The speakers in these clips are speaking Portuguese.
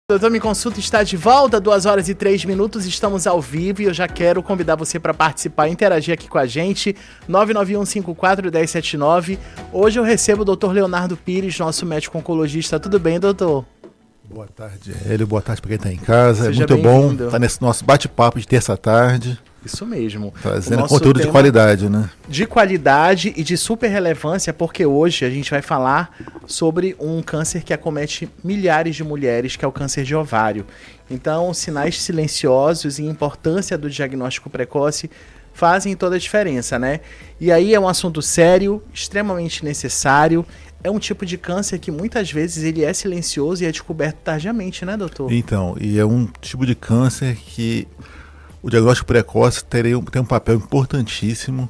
Doutor Me Consulta está de volta, 2h03, estamos ao vivo e eu já quero convidar você para participar e interagir aqui com a gente, 991541079. Hoje eu recebo o doutor Leonardo Pires, nosso médico oncologista. Tudo bem, doutor? Boa tarde, Hélio. Boa tarde para quem está em casa. Seja é muito bom estar nesse nosso bate-papo de terça-tarde. Isso mesmo. Trazendo conteúdo de qualidade, né? De qualidade e de super relevância, porque hoje a gente vai falar sobre um câncer que acomete milhares de mulheres, que é o câncer de ovário. Então, sinais silenciosos e importância do diagnóstico precoce fazem toda a diferença, né? E aí é um assunto sério, extremamente necessário. É um tipo de câncer que muitas vezes ele é silencioso e é descoberto tardiamente, né, doutor? Então, e é um tipo de câncer que o diagnóstico precoce tem um papel importantíssimo.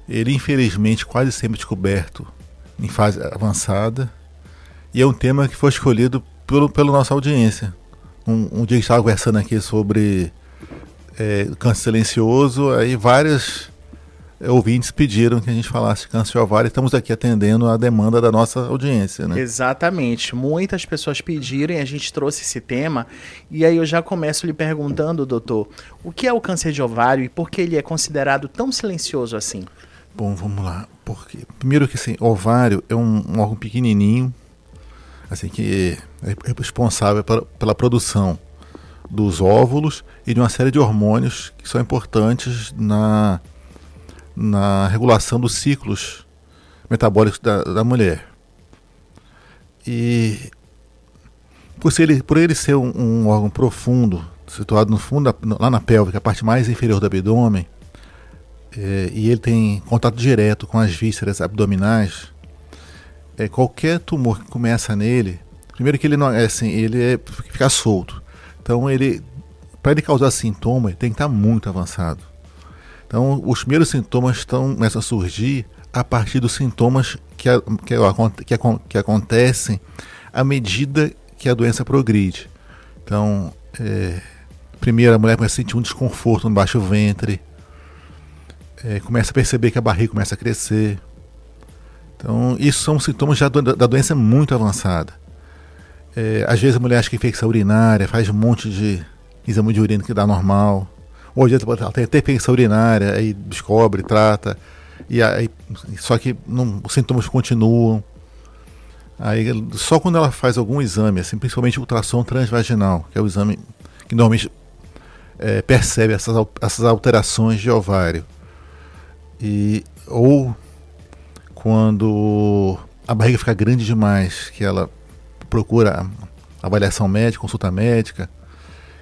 Ele, infelizmente, quase sempre descoberto em fase avançada. E é um tema que foi escolhido pela nossa audiência. Um dia que estava conversando aqui sobre câncer silencioso, aí vários ouvintes pediram que a gente falasse de câncer de ovário. Estamos aqui atendendo a demanda da nossa audiência, né? Exatamente. Muitas pessoas pediram e a gente trouxe esse tema. E aí eu já começo lhe perguntando, doutor, o que é o câncer de ovário e por que ele é considerado tão silencioso assim? Bom, vamos lá. Primeiro que assim, ovário é um órgão pequenininho, assim, que é responsável pela produção dos óvulos e de uma série de hormônios que são importantes na regulação dos ciclos metabólicos da mulher. E por ele ser um órgão profundo, situado no fundo, lá na pélvica, a parte mais inferior do abdômen, e ele tem contato direto com as vísceras abdominais, qualquer tumor que começa nele, primeiro que ele não é assim, fica solto. Então para ele causar sintoma, ele tem que estar muito avançado. Então, os primeiros sintomas começam a surgir a partir dos sintomas que acontecem à medida que a doença progride. Então, primeiro a mulher começa a sentir um desconforto no baixo ventre, começa a perceber que a barriga começa a crescer. Então, isso são sintomas já da doença muito avançada. Às vezes a mulher acha que é infecção urinária, faz um monte de exame de urina que dá normal. Hoje ela tem até infecção urinária, aí descobre, trata, só que os sintomas continuam. Aí, só quando ela faz algum exame, assim, principalmente ultrassom transvaginal, que é o exame que normalmente percebe essas alterações de ovário. Ou quando a barriga fica grande demais, que ela procura avaliação médica, consulta médica,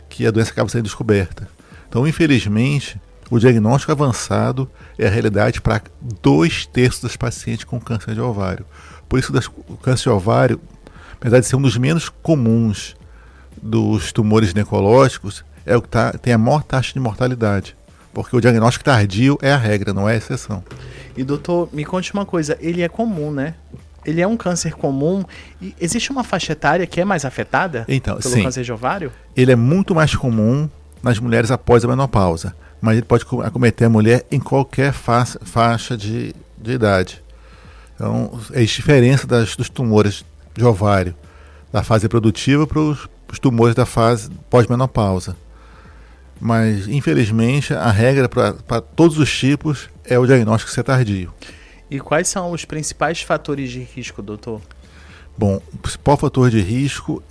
que a doença acaba sendo descoberta. Então, infelizmente, o diagnóstico avançado é a realidade para 2/3 dos pacientes com câncer de ovário. Por isso, o câncer de ovário, apesar de ser um dos menos comuns dos tumores ginecológicos, é o que tem a maior taxa de mortalidade. Porque o diagnóstico tardio é a regra, não é a exceção. E doutor, me conte uma coisa, ele é comum, né? Ele é um câncer comum e existe uma faixa etária que é mais afetada pelo câncer de ovário? Ele é muito mais comum nas mulheres após a menopausa, mas ele pode acometer a mulher em qualquer faixa de idade. Então, existe diferença dos tumores de ovário da fase reprodutiva para os tumores da fase pós-menopausa. Mas, infelizmente, a regra para todos os tipos é o diagnóstico ser tardio. E quais são os principais fatores de risco, doutor? Bom, o principal fator de risco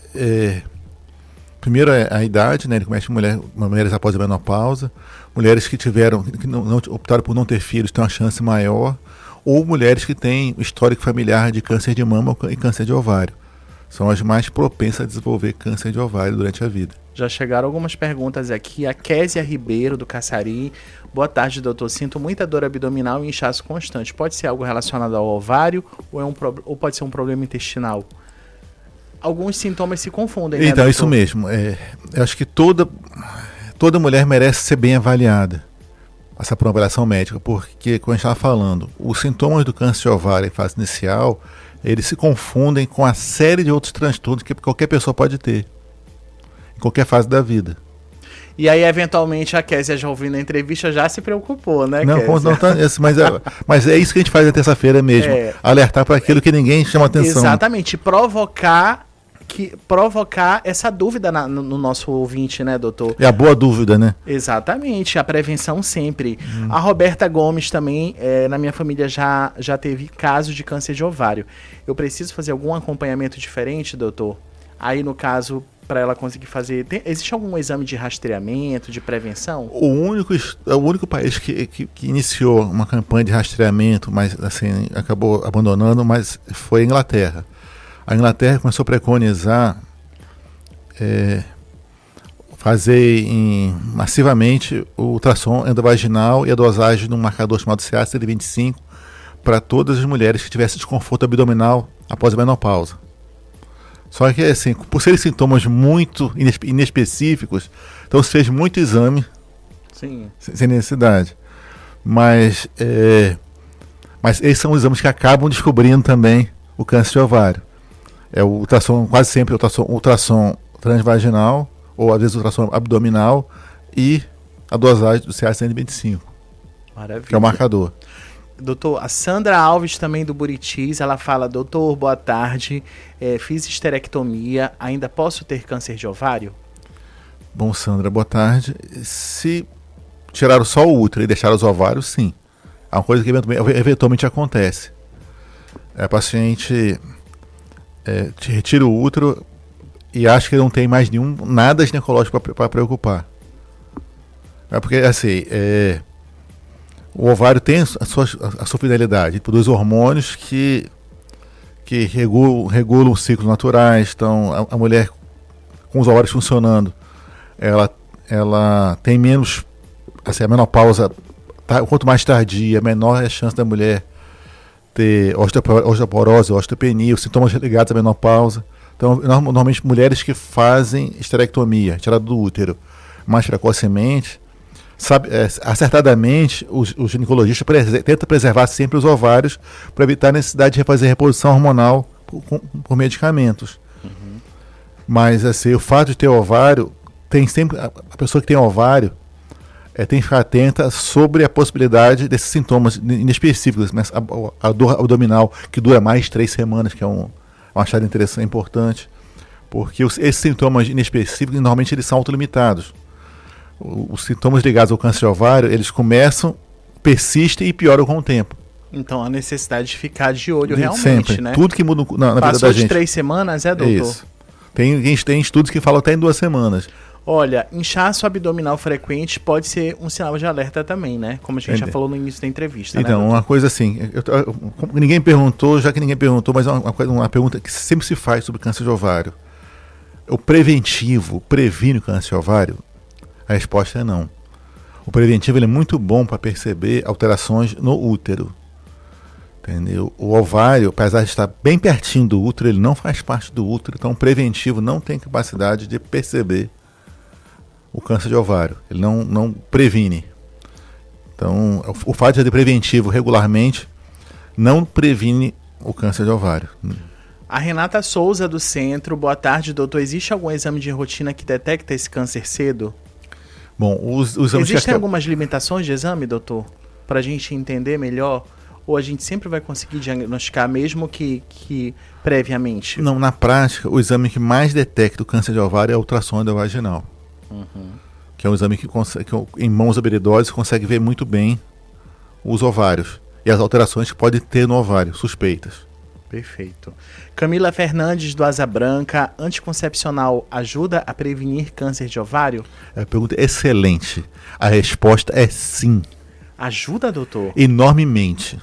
primeiro é a idade, né? Ele comete mulheres após a menopausa, mulheres que não optaram por não ter filhos têm uma chance maior, ou mulheres que têm histórico familiar de câncer de mama e câncer de ovário. São as mais propensas a desenvolver câncer de ovário durante a vida. Já chegaram algumas perguntas aqui. A Késia Ribeiro, do Caçari. Boa tarde, doutor. Sinto muita dor abdominal e inchaço constante. Pode ser algo relacionado ao ovário ou pode ser um problema intestinal? Alguns sintomas se confundem, né, então, doutor? Isso mesmo. Eu acho que toda mulher merece ser bem avaliada, passar por uma avaliação médica, porque, como a gente estava falando, os sintomas do câncer de ovário em fase inicial, eles se confundem com a série de outros transtornos que qualquer pessoa pode ter, em qualquer fase da vida. E aí, eventualmente, a Késia, já ouvindo a entrevista, já se preocupou, né, Késia? Não tá, mas é isso que a gente faz na terça-feira mesmo, alertar para aquilo que ninguém chama atenção. Exatamente, provocar que provocar essa dúvida no nosso ouvinte, né, doutor? É a boa dúvida, né? Exatamente, a prevenção sempre. A Roberta Gomes também, na minha família já teve caso de câncer de ovário. Eu preciso fazer algum acompanhamento diferente, doutor? Aí, no caso, para ela conseguir fazer... existe algum exame de rastreamento, de prevenção? O único país que iniciou uma campanha de rastreamento, mas assim, acabou abandonando, mas foi a Inglaterra. A Inglaterra começou a preconizar fazer massivamente o ultrassom endovaginal e a dosagem de um marcador chamado CA-125 para todas as mulheres que tivessem desconforto abdominal após a menopausa. Só que, assim, por serem sintomas muito inespecíficos, então se fez muito exame. Sim. Sem necessidade. Mas esses são os exames que acabam descobrindo também o câncer de ovário. É o ultrassom, quase sempre ultrassom transvaginal, ou às vezes ultrassom abdominal, e a dosagem do CA-125. Maravilha. Que é o marcador. Doutor, a Sandra Alves também do Buritis, ela fala: doutor, boa tarde, fiz histerectomia, ainda posso ter câncer de ovário? Bom, Sandra, boa tarde. Se tiraram só o útero e deixaram os ovários, sim. É uma coisa que eventualmente acontece. A paciente te retira o útero e acha que não tem mais nada ginecológico para preocupar. É porque, assim, o ovário tem a sua finalidade. Ele produz hormônios que regulam os ciclos naturais. Então, a mulher com os ovários funcionando, ela tem menos... Assim, a menopausa, quanto mais tardia, menor é a chance da mulher ter osteoporose, osteopenia, os sintomas ligados à menopausa. Então, normalmente, mulheres que fazem histerectomia, retirada do útero, mais precocemente, acertadamente, o ginecologista tenta preservar sempre os ovários para evitar a necessidade de fazer reposição hormonal por medicamentos. Uhum. Mas, assim, o fato de ter ovário, tem sempre... A pessoa que tem ovário tem que ficar atenta sobre a possibilidade desses sintomas inespecíficos, né? A dor abdominal, que dura mais de 3 semanas, que é um achado interessante, importante, porque esses sintomas inespecíficos, normalmente, eles são autolimitados. Os sintomas ligados ao câncer de ovário, eles começam, persistem e pioram com o tempo. Então, a necessidade de ficar de olho realmente, sempre, né? Tudo que muda na vida da gente. Passou de 3 semanas, doutor? Isso. Tem estudos que falam até em 2 semanas. Olha, inchaço abdominal frequente pode ser um sinal de alerta também, né? Como a gente já falou no início da entrevista. Então, uma coisa assim, ninguém perguntou, mas é uma pergunta que sempre se faz sobre câncer de ovário. O preventivo previne o câncer de ovário? A resposta é não. O preventivo ele é muito bom para perceber alterações no útero. Entendeu? O ovário, apesar de estar bem pertinho do útero, ele não faz parte do útero, então o preventivo não tem capacidade de perceber o câncer de ovário. Ele não previne. Então, o fato de ter preventivo regularmente não previne o câncer de ovário. A Renata Souza do Centro, boa tarde, doutor. Existe algum exame de rotina que detecta esse câncer cedo? Bom, os exames... Existem algumas limitações de exame, doutor? Para a gente entender melhor? Ou a gente sempre vai conseguir diagnosticar, mesmo que previamente? Não, na prática, o exame que mais detecta o câncer de ovário é o ultrassom endovaginal. Uhum. Que é um exame que em mãos habilidosas consegue ver muito bem os ovários e as alterações que pode ter no ovário, suspeitas. Perfeito. Camila Fernandes do Asa Branca, anticoncepcional ajuda a prevenir câncer de ovário? A pergunta é excelente. A resposta é sim. Ajuda, doutor? Enormemente.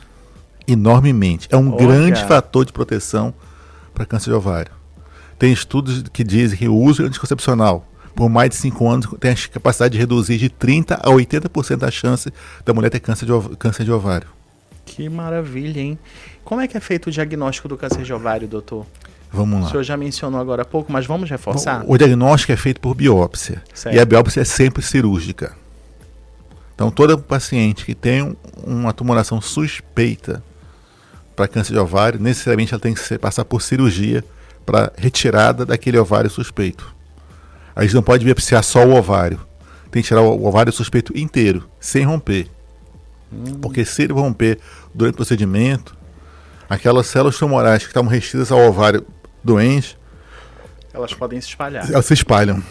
Enormemente. É um grande fator de proteção para câncer de ovário. Tem estudos que dizem que o uso anticoncepcional por mais de 5 anos tem a capacidade de reduzir de 30% a 80% a chance da mulher ter câncer de ovário. Que maravilha, hein? Como é que é feito o diagnóstico do câncer de ovário, doutor? Vamos lá. O senhor já mencionou agora há pouco, mas vamos reforçar? O diagnóstico é feito por biópsia. Certo. E a biópsia é sempre cirúrgica. Então, toda paciente que tem uma tumoração suspeita para câncer de ovário, necessariamente ela tem que passar por cirurgia para retirada daquele ovário suspeito. A gente não pode biopsiar só o ovário. Tem que tirar o ovário suspeito inteiro, sem romper. Porque se ele romper durante o procedimento, aquelas células tumorais que estavam restritas ao ovário doente, Elas podem se espalhar. Elas se espalham.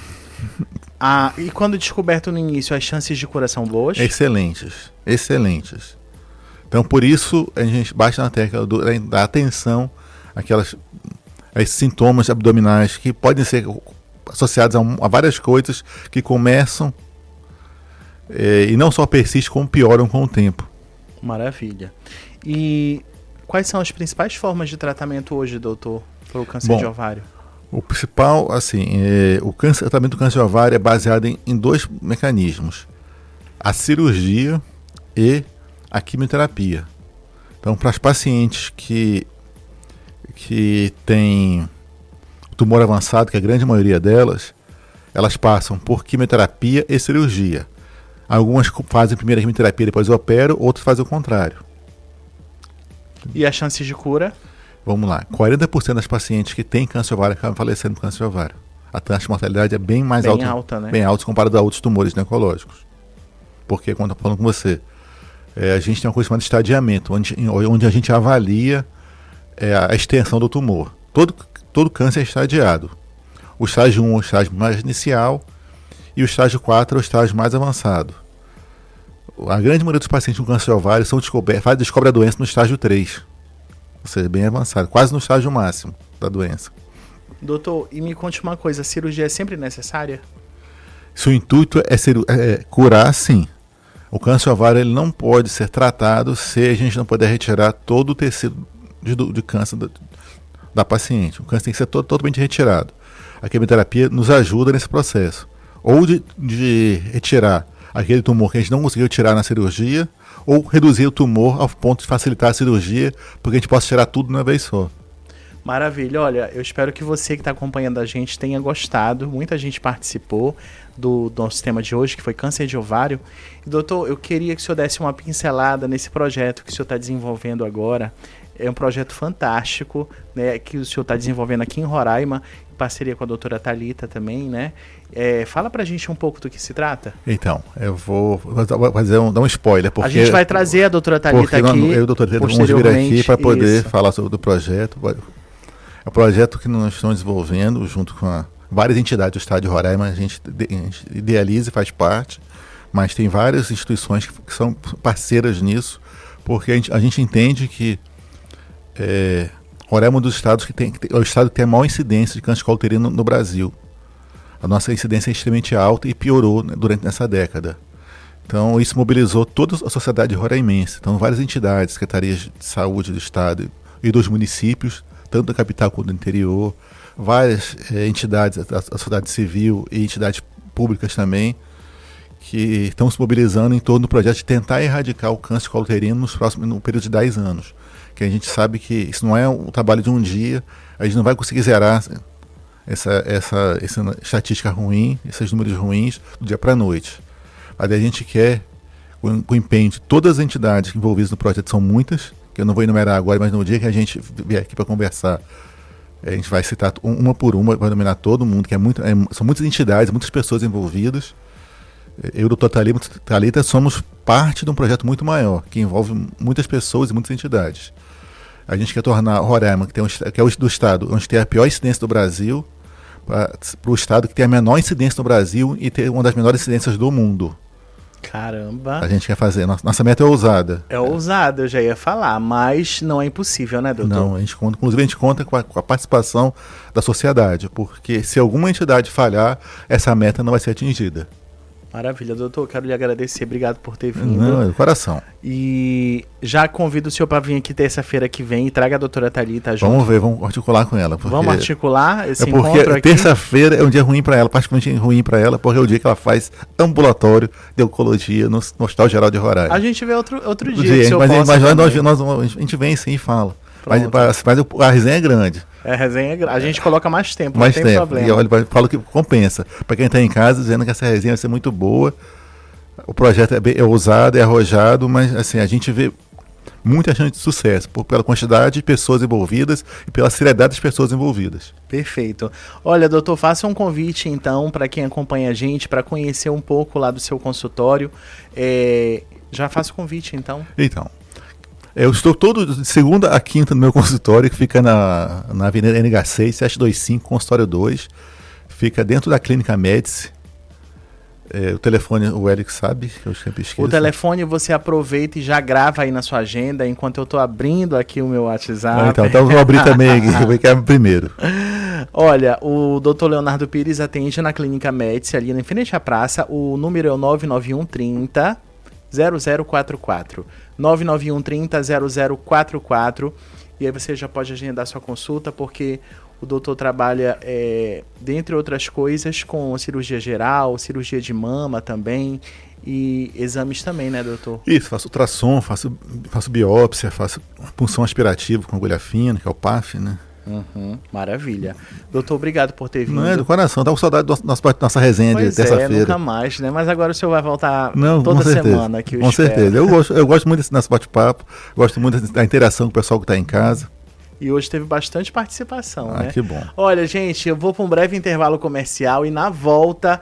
E quando descoberto no início, as chances de cura são boas? Excelentes. Então, por isso, a gente bate na tecla da atenção a esses sintomas abdominais que podem ser associados a várias coisas que começam e não só persistem, como pioram com o tempo. Maravilha. E quais são as principais formas de tratamento hoje, doutor, para o câncer de ovário? O principal, o tratamento do câncer de ovário é baseado em dois mecanismos: a cirurgia e a quimioterapia. Então, para as pacientes que têm tumor avançado, que é a grande maioria delas, elas passam por quimioterapia e cirurgia. Algumas fazem primeiro a quimioterapia e depois operam, outras fazem o contrário. E as chances de cura? Vamos lá, 40% das pacientes que têm câncer de ovário acabam falecendo por câncer de ovário. A taxa de mortalidade é bem mais alta, né? Bem alta comparado a outros tumores ginecológicos. Porque, quando eu estou falando com você, a gente tem uma coisa chamada estadiamento, onde a gente avalia a extensão do tumor. Todo câncer é estadiado. O estágio 1 é o estágio mais inicial e o estágio 4 é o estágio mais avançado. A grande maioria dos pacientes com câncer de ovário descobre a doença no estágio 3. Ou seja, bem avançado, quase no estágio máximo da doença. Doutor, e me conte uma coisa, a cirurgia é sempre necessária? Se o intuito é curar, sim. O câncer de ovário ele não pode ser tratado se a gente não puder retirar todo o tecido de câncer da paciente. O câncer tem que ser totalmente retirado. A quimioterapia nos ajuda nesse processo. Ou de retirar aquele tumor que a gente não conseguiu tirar na cirurgia, ou reduzir o tumor ao ponto de facilitar a cirurgia, porque a gente possa tirar tudo de uma vez só. Maravilha. Olha, eu espero que você que está acompanhando a gente tenha gostado. Muita gente participou do nosso tema de hoje, que foi câncer de ovário. E, doutor, eu queria que o senhor desse uma pincelada nesse projeto que o senhor está desenvolvendo agora. É um projeto fantástico, né, que o senhor está desenvolvendo aqui em Roraima, em parceria com a doutora Thalita também, né? Fala pra gente um pouco do que se trata. Então, eu vou dar um spoiler. Porque a gente vai trazer a doutora Thalita aqui. Eu e o doutor Thalita vamos vir aqui para poder falar sobre o projeto. É um projeto que nós estamos desenvolvendo junto com várias entidades do estado de Roraima. A gente idealiza e faz parte, mas tem várias instituições que são parceiras nisso, porque a gente entende que Roraima é um dos estados é o estado que tem a maior incidência de câncer de colo uterino no Brasil. A nossa incidência é extremamente alta e piorou, né, durante essa década. Então, isso mobilizou toda a sociedade roraimense. Então, várias entidades, secretarias de saúde do estado e dos municípios, tanto da capital quanto do interior, várias entidades, a sociedade civil e entidades públicas também, que estão se mobilizando em torno do projeto de tentar erradicar o câncer de colo uterino no período de 10 anos. Que a gente sabe que isso não é um trabalho de um dia, a gente não vai conseguir zerar essa estatística ruim, esses números ruins, do dia para a noite. Mas a gente quer, com o empenho de todas as entidades envolvidas no projeto, são muitas, que eu não vou enumerar agora, mas no dia que a gente vier aqui para conversar, a gente vai citar uma por uma, vai nominar todo mundo, que são muitas entidades, muitas pessoas envolvidas. Eu e o doutor Thalita somos parte de um projeto muito maior, que envolve muitas pessoas e muitas entidades. A gente quer tornar Roraima, que é o do estado onde tem a pior incidência do Brasil, para o estado que tem a menor incidência no Brasil e ter uma das menores incidências do mundo. Caramba! A gente quer fazer. Nossa meta é ousada. É ousada, eu já ia falar, mas não é impossível, né, doutor? Não, inclusive a gente conta com a participação da sociedade, porque se alguma entidade falhar, essa meta não vai ser atingida. Maravilha, doutor, quero lhe agradecer, obrigado por ter vindo. Não, é do coração. E já convido o senhor para vir aqui terça-feira que vem e traga a doutora Thalita junto. Vamos ver, vamos articular com ela. Vamos articular esse encontro aqui? Porque terça-feira é um dia ruim para ela, particularmente ruim para ela, porque é o dia que ela faz ambulatório de oncologia no Hospital Geral de Roraima. A gente vê outro dia, mas a gente vem sim e fala. Mas a resenha é grande. A gente coloca mais tempo, não tem problema. E olha, falo que compensa. Para quem está em casa, dizendo que essa resenha vai ser muito boa. O projeto é ousado, é arrojado, mas assim, a gente vê muita chance de sucesso, pela quantidade de pessoas envolvidas e pela seriedade das pessoas envolvidas. Perfeito. Olha, doutor, faça um convite, então, para quem acompanha a gente, para conhecer um pouco lá do seu consultório. Já faça o convite, então. Então, Eu estou todo de segunda a quinta no meu consultório, que fica na Avenida NH6, 725, consultório 2. Fica dentro da Clínica Médici. O telefone, o Eric sabe, que eu sempre esqueço. O telefone você aproveita e já grava aí na sua agenda, enquanto eu estou abrindo aqui o meu WhatsApp. Então eu vou abrir também aqui, eu vou querer primeiro. Olha, o Dr. Leonardo Pires atende na Clínica Médici, ali em frente à praça. O número é o 991 30 0044. 991 30 0044. E aí você já pode agendar sua consulta, porque o doutor trabalha, dentre outras coisas, com cirurgia geral, cirurgia de mama também e exames também, né, doutor? Isso, faço ultrassom, faço biópsia, faço punção aspirativa com agulha fina, que é o PAF, né? Maravilha. Doutor, obrigado por ter vindo. Não é do coração, tava com saudade da nossa resenha de terça-feira. Nunca mais, né? Mas agora o senhor vai voltar Não, toda semana aqui. Com certeza. Eu gosto muito desse nosso bate-papo, gosto muito da interação com o pessoal que está em casa. E hoje teve bastante participação, né? Que bom. Olha, gente, eu vou para um breve intervalo comercial e na volta